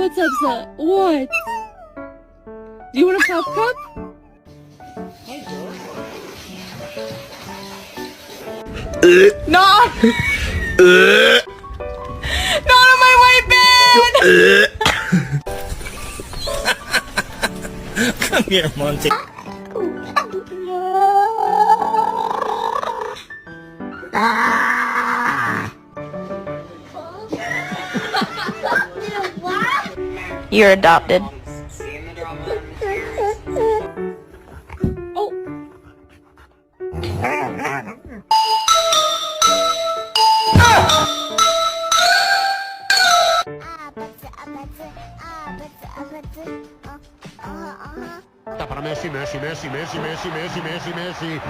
What's up, sir? What? Do you want a pop cup? No! Not on my white bed! Come here, Monty. You're adopted. Oh! Para Messi, Messi, Messi, Messi, Messi, Messi, Messi, Messi.